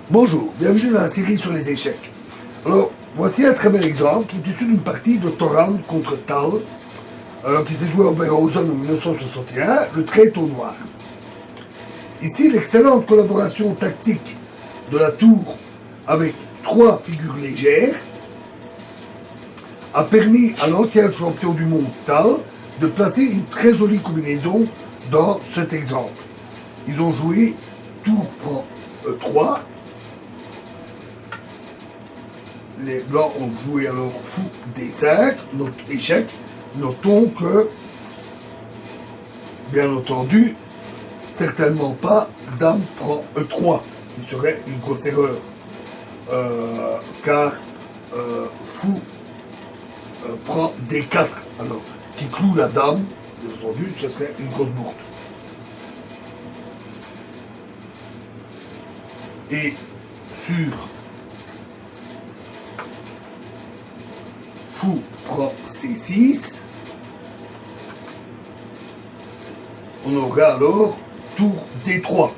Bonjour, bienvenue dans la série sur les échecs. Alors, voici un très bel exemple qui est issu d'une partie de Torand contre Tal, qui s'est joué au Oberhausen en 1961. Le trait est au noir. Ici, l'excellente collaboration tactique de la tour avec 3 figures légères a permis à l'ancien champion du monde Tal de placer une très jolie combinaison dans cet exemple. Ils ont joué tour prend E3. Les blancs ont joué alors fou D5, notre échec. Notons que, bien entendu, certainement pas dame prend E3, qui serait une grosse erreur. Car fou prend D4, alors, qui cloue la dame, bien entendu, ce serait une grosse bourde. Et sur fou prend C6, on aura alors tour D3.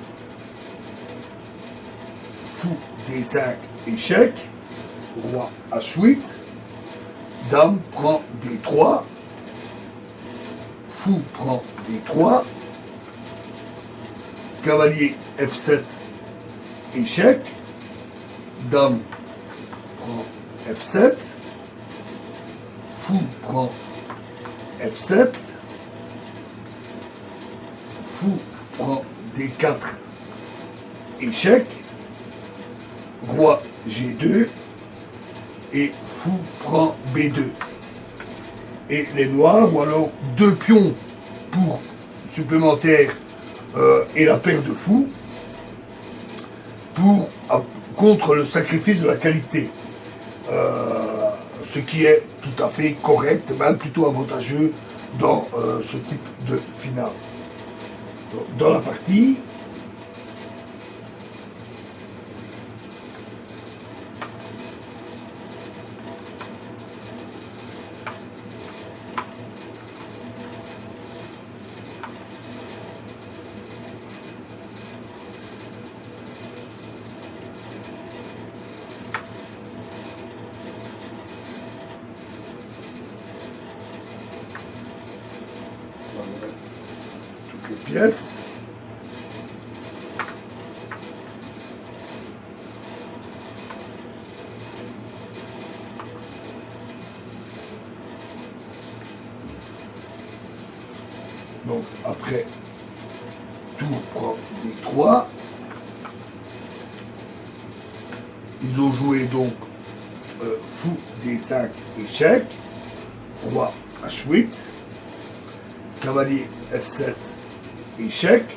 Fou D5, échec, roi H8, dame prend D3, fou prend D3, cavalier F7, échec, dame prend F7, fou prend F7, fou prend D4, échec, roi G2 et fou prend B2. Et les noirs ont alors 2 pions pour supplémentaires et la paire de fous contre le sacrifice de la qualité. Ce qui est tout à fait correct, même plutôt avantageux dans ce type de finale. Donc, dans la partie, on va mettre toutes les pièces. Donc après, tour prend D3. Ils ont joué donc fou D5 échec, roi H8, cavalier F7 échec,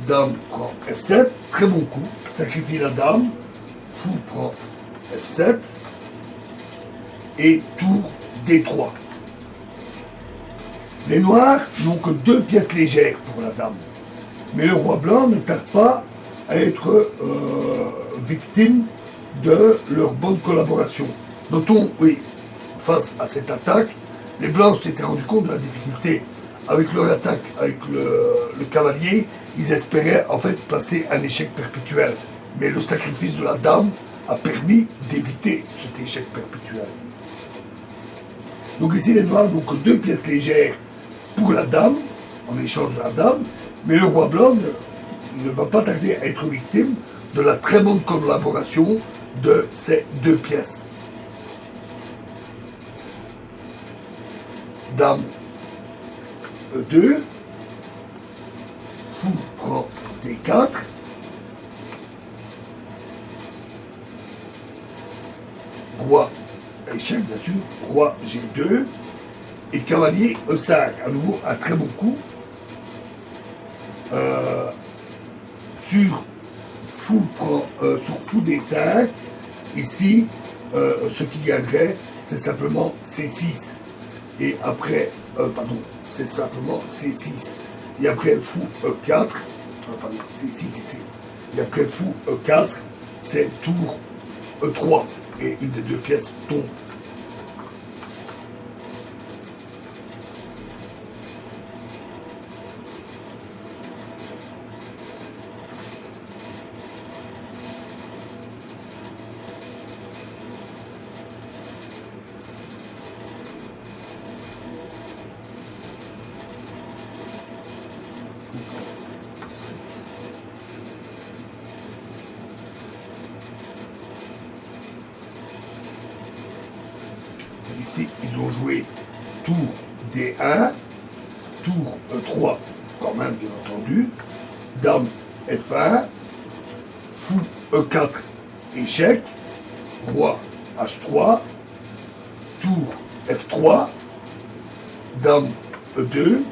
dame prend F7, très bon coup, sacrifie la dame, fou prend F7 et tour D3. Les noirs n'ont que 2 pièces légères pour la dame, mais le roi blanc ne tarde pas à être victime de leur bonne collaboration. Notons, oui, face à cette attaque, les blancs s'étaient rendus compte de la difficulté. Avec leur attaque, avec le cavalier, ils espéraient en fait passer un échec perpétuel. Mais le sacrifice de la dame a permis d'éviter cet échec perpétuel. Donc ici, les noirs n'ont que 2 pièces légères pour la dame, en échange de la dame, mais le roi blanc ne va pas tarder à être victime de la très bonne collaboration de ces 2 pièces. Dame E2, fou prend D4, roi échec bien sûr, roi G2 et cavalier E5. À nouveau un très bon coup. Sur fou D5, ici, ce qui gagnerait, c'est simplement C6. Et après, c'est simplement C6. Et après fou E4, C6 ici. Et après fou E4, c'est tour E3. Et une des 2 pièces tombe. ici, ils ont joué tour D1, tour E3, quand même, bien entendu, dame F1, fou E4, échec, roi H3, tour F3, dame E2,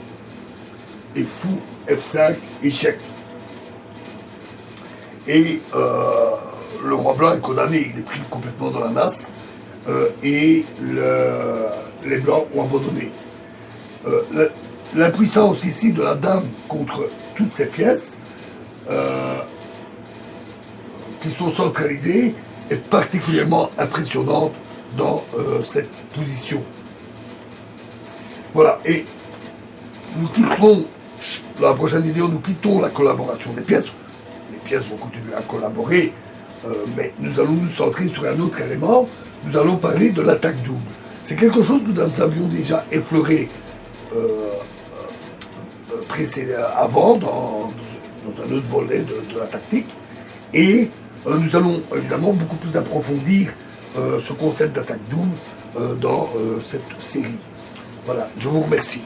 et fou F5, échec. Et le roi blanc est condamné, il est pris complètement dans la nasse, et les blancs ont abandonné. L'impuissance ici de la dame contre toutes ces pièces, qui sont centralisées, est particulièrement impressionnante dans cette position. Voilà, et nous quitterons, dans la prochaine vidéo, nous quittons la collaboration des pièces. Les pièces vont continuer à collaborer, mais nous allons nous centrer sur un autre élément. Nous allons parler de l'attaque double. C'est quelque chose que nous avions déjà effleuré avant, dans un autre volet de la tactique. Et nous allons évidemment beaucoup plus approfondir ce concept d'attaque double dans cette série. Voilà, je vous remercie.